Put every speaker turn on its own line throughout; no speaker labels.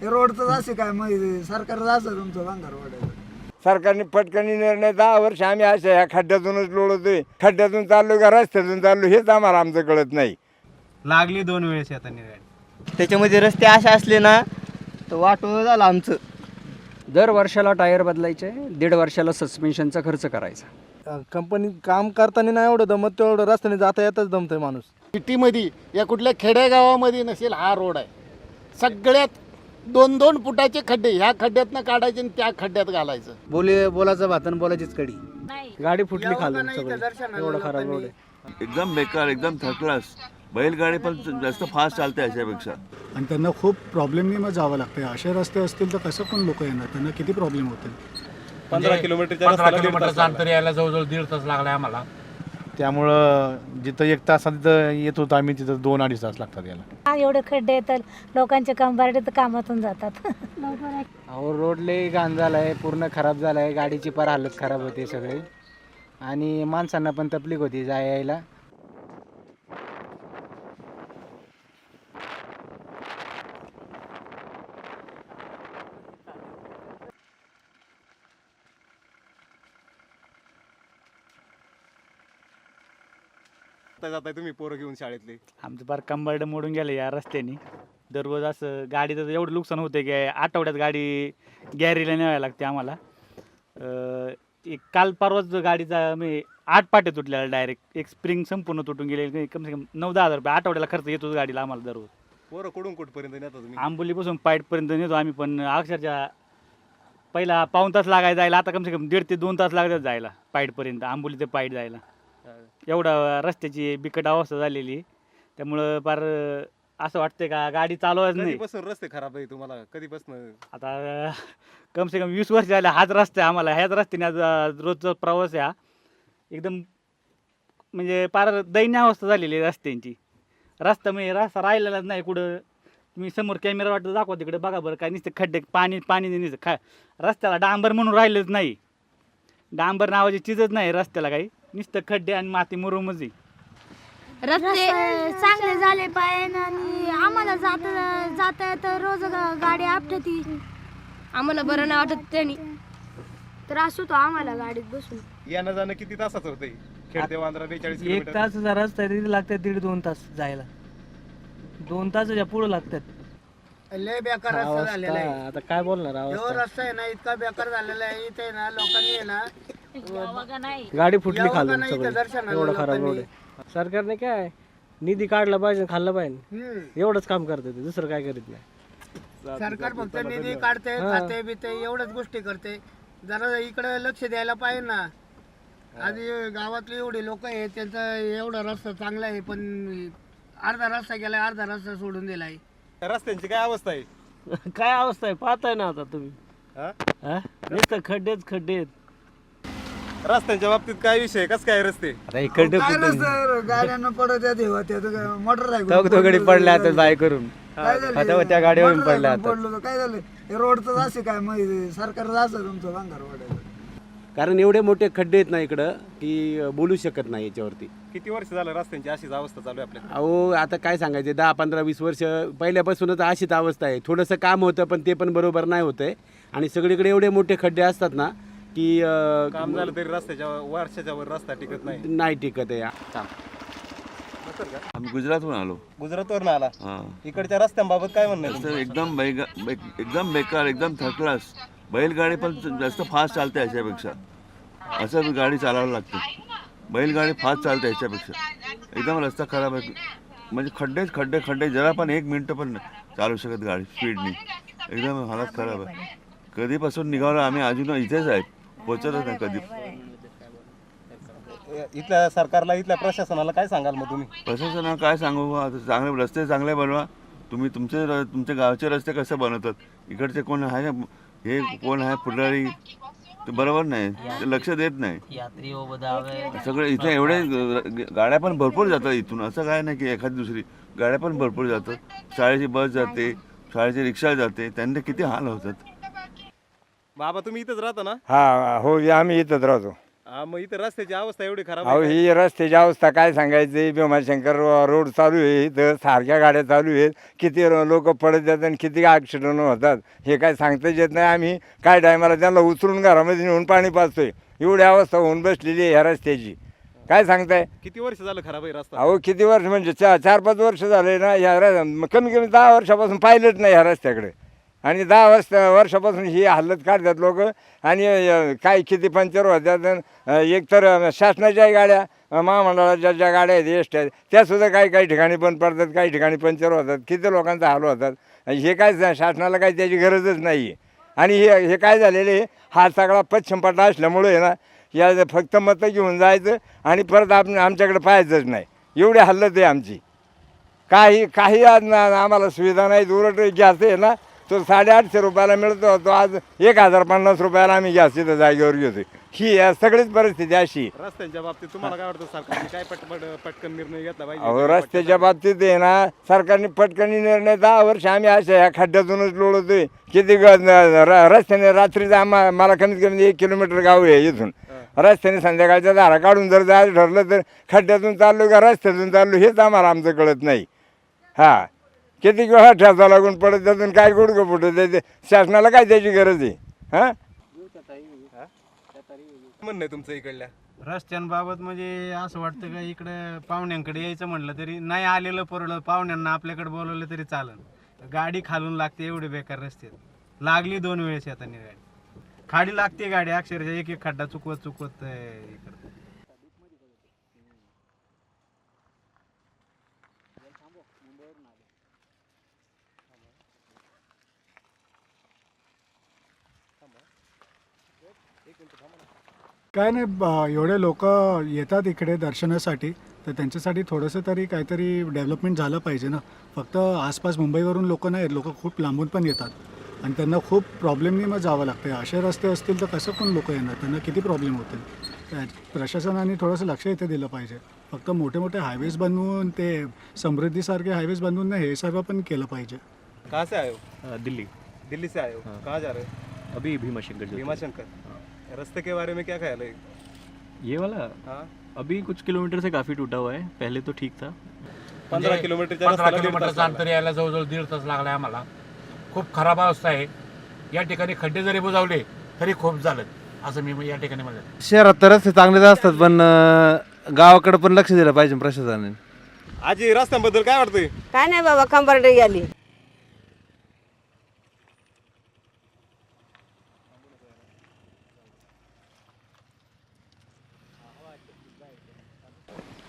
हे रोडचं असे काय मग सरकारचं असं तुमचं भांगार वाढायचं.
सरकारने पटकनी निर्णय 10 वर्ष आम्ही अशा ह्या खड्ड्यातूनच लोळतोय. खड्ड्यातून चाललो का रस्त्यातून चाललो हेच आम्हाला आमचं कळत नाही.
लागली 2 वेळेस आता गाडी.
त्याच्यामध्ये रस्ते असे असले ना तर वाटोळं झालं आमचं.
दर वर्षाला टायर बदलायचे, 1.5 वर्षाला सस्पेन्शनचा खर्च करायचा.
कंपनी काम करताना नाही एवढं दमत, तेवढं रस्त्याने जाता येतच दमतंय माणूस.
सिटीमध्ये या कुठल्या खेडेगावामध्ये नसेल हा रोड आहे. सगळ्यात 2-2 फुटाचे खड्डे, ह्या खड्ड्यातनं काढायचे आणि त्या खड्ड्यात घालायचं.
बोलायचं भातन बोलायचीच कडी.
गाडी फुटली खालून सगळं, एवढं खराब रोड आहे.
एकदम बेकार, एकदम थर्ड क्लास. बैलगाडी पण जास्त फास्ट चालते अशापेक्षा.
आणि त्यांना खूप प्रॉब्लेमनी मग जावं लागतं. असे रस्ते असतील तर कसं पण लोक येणार, त्यांना किती प्रॉब्लेम होतील.
15 किलोमीटरच्या
15 किलोमीटरचं अंतर यायला जवळजवळ 1.5 तास लागला आम्हाला.
त्यामुळं जिथं 1 तासात तिथं येत होतं आम्ही, तिथं 2-2.5 तास लागतात यायला.
एवढे खड्डे येतात, लोकांचे कंबारडे तर कामातून जातात.
अहो रोड लय घाण झालाय, पूर्ण खराब झालाय. गाडीची फार हालत खराब होते सगळे आणि माणसांना पण तकलीफ होती जाय यायला.
जाताय तुम्ही पोरं घेऊन शाळेतले?
आमचं फार कंबारडं मोडून गेलं या रस्त्याने. दररोज असं गाडीचं एवढं नुकसान होतं की आठवड्यात गाडी गॅरेजला न्यावी लागते आम्हाला. एक काल परवाच गाडीचा मी 8 पाटे तुटलेला डायरेक्ट. एक स्प्रिंग संपूर्ण तुटून गेले. कम से कम 9-10 हजार रुपये आठवड्याला खर्च येतो गाडीला आम्हाला दररोज.
पोरं कुठून नेता तुम्ही?
आंबोलीपासून पाईटपर्यंत नेतो आम्ही, पण अक्षरशः पहिला पाऊण तास लागायला जायला, आता कम से कम 1.5 ते 2 तास लागतात जायला पाईटपर्यंत, आंबोली ते पाईट जायला. एवढा रस्त्याची बिकट अवस्था झालेली. त्यामुळं फार असं वाटतंय का गाडी चालवायच नाही.
कधीपासून रस्ते खराब आहे तुम्हाला? कधीपासून?
आता कम से कम 20 वर्ष झाले हाच रस्ता आहे आम्हाला. ह्याच रस्त्याने आज रोजचा प्रवास आहे हा. एकदम म्हणजे फार दैन्य अवस्था झालेली आहे रस्त्यांची. रस्ता राहिलेलाच नाही कुठं. तुम्ही समोर कॅमेरा वाटतं दाखवा, तिकडे बघा बरं. काय नुसते खड्डे, पाणी नुसतं रस्त्याला डांबर म्हणून राहिलंच नाही. डांबर नावाची चीजच नाही रस्त्याला, काही नुसतं खड्डे आणि माती मुरुमच आहे.
रस्ते चांगले झाले पाहिजे आणि आम्हाला जाता येतं रोज गाडी आपटती. आम्हाला बरं नाही वाटत त्यांनी, त्रास होतो आम्हाला गाडीत बसून.
येणं जाणं किती तासाचं होतंय? खेड ते वांद्रा 42
1
किलोमीटर.
तास रस्ता तिथे लागतात, 1.5-2 तास जायला. 2 तासाच्या पुढं लागतात.
लय बेकार रस्ता झालेला आहे.
आता काय बोलणार
जो रस्ता आहे ना इतका बेकार झालेला आहे. इथे ना लोकांनी आहे ना
गाडी फुटली
यावं का
खालून
नाही इथं
सगळं,
दर्शनाला
एवढं खराब रोड
लोकांनी?
आहे. सरकारने काय निधी काढला पाहिजे, खाल्ला पाहिजे, एवढंच काम करते ते, दुसरं काय करीत नाही.
सरकार फक्त निधी काढते, खाते बिते एवढ्याच गोष्टी करते. जरा इकडे लक्ष द्यायला पाहिजे ना. आधी गावातली एवढी लोक आहेत, त्यांचा एवढा रस्ता चांगला आहे, पण अर्धा रस्ता गेलाय, अर्धा रस्ता सोडून दिलाय.
रस्त्यांची काय अवस्था आहे?
काय अवस्था आहे पाहताय ना आता तुम्ही.
हा?
नुसतं खड्डेच खड्डे.
रस्त्यांच्या बाबतीत काय विषय? कसं काय रस्ते?
आता इकडे
काय रस्ता गाड्यांना पडत मोटरसायकल
पडल्या आता बाय करून त्या गाडीवरून पडल्या आता.
पडलो तर काय झालं? हे रोडचं असे काय मग सरकारचं असं तुमचं भांगार वाढायचं.
कारण एवढे मोठे खड्डे आहेत ना इकडं की बोलू शकत नाही याच्यावरती.
किती वर्ष झालं रस्त्यांची अशीच अवस्था चालू आहे आपल्या?
अहो आता काय सांगायचे, 10-15-20 वर्ष पहिल्यापासूनच अशीच अवस्था आहे. थोडंसं काम होतं पण ते पण बरोबर नाही होतंय. आणि सगळीकडे एवढे मोठे खड्डे असतात ना की
काम झालं तरी रस्त्याच्या वर्षाच्या वर रस्ता टिकत नाही.
नाही टिकत आहे.
आम्ही गुजरातहून आलो.
गुजरातवरून आला?
हां.
इकडच्या रस्त्यांबाबत काय म्हणणं आहे?
तर एकदम बेकार, एकदम थर्ड क्लास. बैलगाडी पण जास्त फास्ट चालते अशापेक्षा. असं गाडी चालवायला लागते. बैलगाडी फास्ट चालते ह्याच्यापेक्षा. एकदम रस्ता खराब आहे. म्हणजे खड्डेच खड्डे खड्डे. जरा पण 1 मिनटं पण चालू शकत गाडी स्पीडनी. एकदम हालत खराब आहे. कधीपासून निघालो आम्ही, अजून इथेच आहे, पोचतच नाही कधी.
इथल्या सरकारला, इथल्या प्रशासनाला काय सांगाल मग तुम्ही?
प्रशासनाला काय सांगू? आता चांगले रस्ते चांगले बनवा तुम्ही. तुमच्या गावचे रस्ते कसे बनवतात? इकडचे कोण आहे, हे कोण आहे पुढारी, ते बरोबर नाही, ते लक्ष देत नाही. सगळे इथे एवढे गाड्या पण भरपूर जातात इथून. असं काय नाही की एखादी दुसरी गाड्या पण भरपूर जातात. शाळेची बस जाते, शाळेची रिक्षा जाते, त्यांचे किती हाल होतात.
बाबा तुम्ही इथंच राहता ना?
हा हो, आम्ही इथंच राहतो.
हा, मग इथं रस्त्याची अवस्था एवढी खराब
अहो
आहे
ही रस्त्याची अवस्था काय सांगायची. भीमाशंकर रोड चालू आहे, इथं सारख्या गाड्या चालू आहेत, किती लोक पडत जातात आणि किती ॲक्सिडेंट होतात हे काय सांगताच येत नाही. आम्ही काय टायमाला त्यांना उचलून घरामध्ये नेऊन पाणी पाजतोय, एवढी अवस्था होऊन बसलेली आहे ह्या रस्त्याची. काय सांगताय.
किती वर्ष झालं खराब आहे रस्ता?
अहो किती वर्ष म्हणजे 4-5 वर्ष झाले ना ह्या कमी कमी 10 वर्षापासून पाहिलंच नाही ह्या रस्त्याकडे. आणि 10 वर्षापासून ही हालत काढतात लोक. आणि काय किती पंक्चर होतात. एक तर शासनाच्या गाड्या, महामंडळाच्या ज्या गाड्या आहेत एस टी त्यासुद्धा काही ठिकाणी बंद पडतात, काही ठिकाणी पंक्चर होतात, किती लोकांचा हाल होतात. हे काय शासनाला काही त्याची गरजच नाही आहे. आणि हे काय झालेले हा सगळा पश्चिमपट्टा असल्यामुळे आहे ना, या फक्त मतं घेऊन जायचं आणि परत आमच्याकडे पाहायचंच नाही, एवढी हालत आहे आमची. काही आम्हाला सुविधा नाही. उलट गॅस आहे ना तो 850 रुपयाला मिळतो, तो आज 1050 रुपयाला आम्ही गॅस इथं जागेवर घेतो. ही सगळीच परिस्थिती अशी.
रस्त्यांच्या बाबतीत तुम्हाला काय वाटतं सरकारने काय पटकन निर्णय घेतला पाहिजे?
अहो रस्त्याच्या बाबतीत आहे ना सरकारने पटकन निर्णय. 10 वर्ष आम्ही अशा ह्या खड्ड्यातूनच लोळतोय. किती रस्त्याने रात्रीचा मला कमीत कमी 1 किलोमीटर गाव आहे इथून. रस्त्याने संध्याकाळच्या दारा काढून जर जायचं ठरलं तर खड्ड्यातून चाललो का रस्त्यातून चाललो हेच आमचं कळत नाही. हा किती वेळा ठेचा लागून पडत त्यातून काय गुडघं फुटत ते शासनाला काय त्याची गरज आहे. हां
म्हणणं आहे तुमचं इकडल्या
रस्त्यांबाबत म्हणजे असं वाटतं का इकडे पाहुण्यांकडे यायचं म्हटलं तरी नाही आलेलं परवडलं. पाहुण्यांना आपल्याकडे बोलवलं तरी चालेल. गाडी खालून लागते एवढे बेकार रस्ते. लागली 2 वेळेस येताना गाडी खाडी लागते. गाडी अक्षरशः एक खड्डा चुकवत इकडं.
काय नाही एवढे लोक येतात इकडे दर्शनासाठी, तर त्यांच्यासाठी थोडंसं तरी काहीतरी डेव्हलपमेंट झालं पाहिजे ना. फक्त आसपास मुंबईवरून लोक नाही, लोक खूप लांबून पण येतात आणि त्यांना खूप प्रॉब्लेमनी मग जावं लागतं. असे रस्ते असतील तर कसं पण लोक येणार, त्यांना किती प्रॉब्लेम होतील. प्रशासनाने थोडंसं लक्ष इथे दिलं पाहिजे. फक्त मोठे मोठे हायवेज बनवून ते समृद्धीसारखे हायवेज बनवून नाही, हे सर्व पण केलं पाहिजे.
कहाँ से आए हो? दिल्ली से आए हो. कहाँ जा रहे हो?
अभी भीमाशंकर
भीमाशंकर. रास्ते के बारे में क्या ख्याल है?
ये वाला
हाँ,
अभी कुछ किलोमीटर से काफ़ी टूटा हुआ है, पहले तो ठीक था.
15 किलोमीटरच्या
15 किलोमीटरचं अंतर यायला जवळजवळ 1.5 तास लागला आम्हाला. खूप खराब अवस्था आहे. या ठिकाणी खड्डे जरी बुजवले तरी खूप झालं असं मी या ठिकाणी म्हणलं.
शहरात तर रस्ते चांगलेच असतात पण गावाकडे पण लक्ष दिलं पाहिजे प्रशासनाने. आजी रस्त्यांबद्दल काय वाटतंय?
काय नाही बाबा, कंबरडे गेली.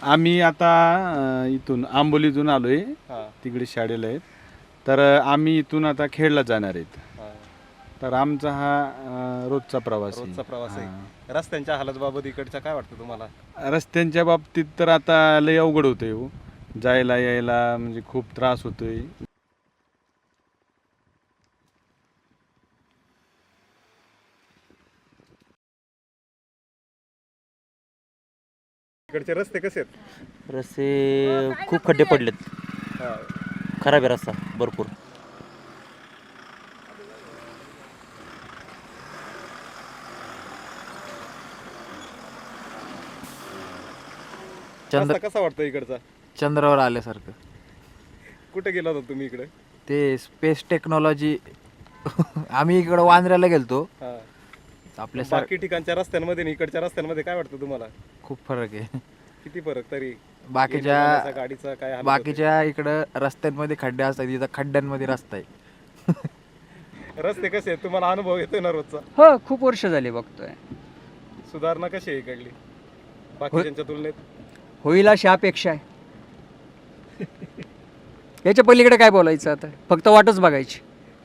आम्ही आता इथून आंबोलीतून आलो आहे, तिकडे शाळेला आहेत. तर आम्ही इथून आता खेडला जाणार आहेत. तर आमचा हा रोजचा प्रवास
आहे. रस्त्यांच्या हालतबाबत इकडच्या काय वाटतं तुम्हाला?
रस्त्यांच्या बाबतीत तर आता लय अवघड होतंय हो. जायला यायला म्हणजे खूप त्रास होतोय.
इकडचे रस्ते कसे आहेत?
रस्ते खूप खड्डे पडलेत, खराब आहे रस्ता भरपूर.
रस्ता कसा वाटतो इकडचा?
चंद्रावर आल्यासारखं.
कुठे गेला होता तुम्ही इकडे?
ते स्पेस टेक्नॉलॉजी आम्ही इकडं वांद्र्याला गेलतो. आपल्या
बाकी ठिकाणच्या रस्त्यांमध्ये आणि इकडच्या रस्त्यांमध्ये काय वाटतं तुम्हाला?
खूप फरक आहे.
किती फरक तरी?
बाकीच्या बाकीच्या इकडं रस्त्यांमध्ये खड्डे असतात, इथं खड्ड्यांमध्ये रस्ता आहे.
रस्ते कसे आहेत तुम्हाला अनुभव येतोय ना रोजचा?
हो खूप वर्ष झाली बघतोय.
सुधारणा कशी आहे इकडली बाकीच्या तुलनेत?
होईल अशी अपेक्षा आहे. याच्या पलीकडे काय बोलायचं आता, फक्त वाटच बघायची.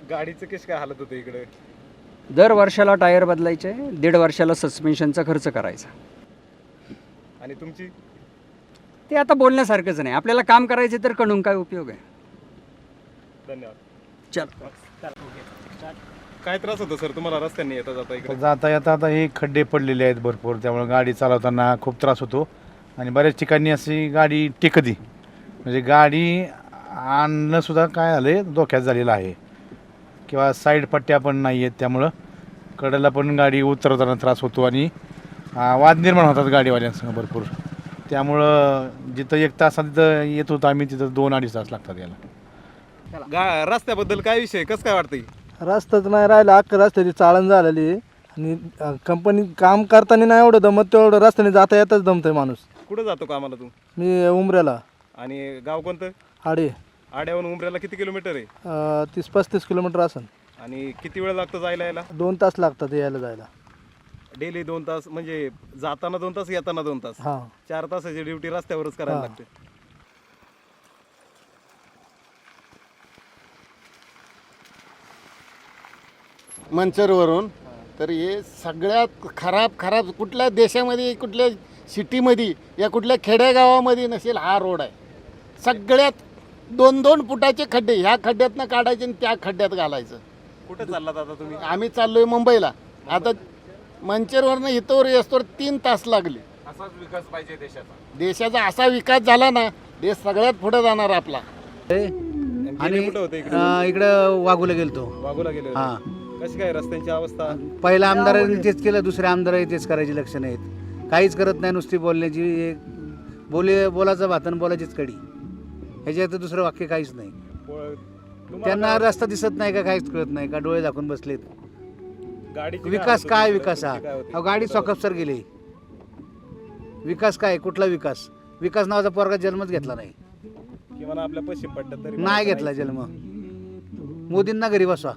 गाडीचं कशी काय हालत होते इकडे?
दर वर्षाला टायर बदलायचे, 1.5 वर्षाला सस्पेन्शनचा खर्च करायचा.
आणि तुमची?
ते आता बोलण्यासारखंच नाही. आपल्याला काम करायचे तर कणून काय उपयोग आहे.
धन्यवाद.
चल.
काय त्रास होतो सर तुम्हाला रस्त्यांनी येता जाता इकडे?
जाता येता आता हे खड्डे पडलेले आहेत भरपूर, त्यामुळे गाडी चालवताना खूप त्रास होतो. आणि बऱ्याच ठिकाणी अशी गाडी टेकती, म्हणजे गाडी आणणं सुद्धा काय झालं धोक्यात झालेलं आहे. किंवा साईड पट्ट्या पण नाही आहेत, त्यामुळं कडेला पण गाडी उतरवताना त्रास होतो आणि वाद निर्माण होतात गाडीवाल्यांसंग भरपूर. त्यामुळं जिथं 1 तासात तिथं येत होतो आम्ही तिथं 2-2.5 तास लागतात याला.
रस्त्याबद्दल काय विषय कसं काय वाटतंय?
रस्ताच नाही राहिला, अख्खं रस्त्याची चाळण झालेली आहे आणि कंपनी काम करताना नाही एवढं दमत, तेवढं रस्त्याने जाता येतच दमतोय माणूस.
कुठं जातो कामाला तू?
मी उमऱ्याला.
आणि गाव कोणतं?
आडे.
आड्याहून उमऱ्याला किती किलोमीटर आहे?
30-35 किलोमीटर असेल.
आणि किती वेळ लागतो जायला यायला?
2 तास लागतात यायला जायला.
डेली 2 तास म्हणजे जाताना 2 तास येताना 2 तास.
हां.
4 तासाची ड्युटी रस्त्यावरच करायला लागते.
मंचरवरून तर हे सगळ्यात खराब कुठल्या देशामध्ये, कुठल्या सिटीमध्ये या कुठल्या खेडेगावामध्ये नसेल हा रोड आहे. सगळ्यात 2-2 फुटाचे खड्डे, ह्या खड्ड्यातनं काढायचे आणि त्या खड्ड्यात घालायचं.
कुठे चाललात आता तुम्ही?
आम्ही चाललोय मुंबईला. आता मंचरवरनं इथवर येस्तोवर 3 तास लागले.
असाच विकास पाहिजे
देशाचा असा विकास झाला ना, देश सगळ्यात पुढे जाणार आपला.
आणि कुठं होतं
इकडं वागूला गेलतो.
वागोला गेले होते. कशी काय रस्त्यांची अवस्था?
पहिला आमदारांनी तेच केलं, दुसऱ्या आमदारांनी तेच करायची लक्षणं आहेत. काहीच करत नाही, नुसती बोलण्याची बोलाचं भातन बोलायचीच कडी, ह्याच्यात दुसरं वाक्य काहीच नाही. त्यांना रस्ता दिसत नाही का, काहीच कळत नाही का, डोळे दाखवून बसलेत. विकास काय विकास हा गाडी सॉकअपसर गेली. विकास काय, कुठला विकास? विकास नावाचा पोरगा जन्मच घेतला नाही
किंवा आपल्या पश्चिम पट्ट्यात तरी
नाही घेतला जन्म. मोदींना घरी बसवा.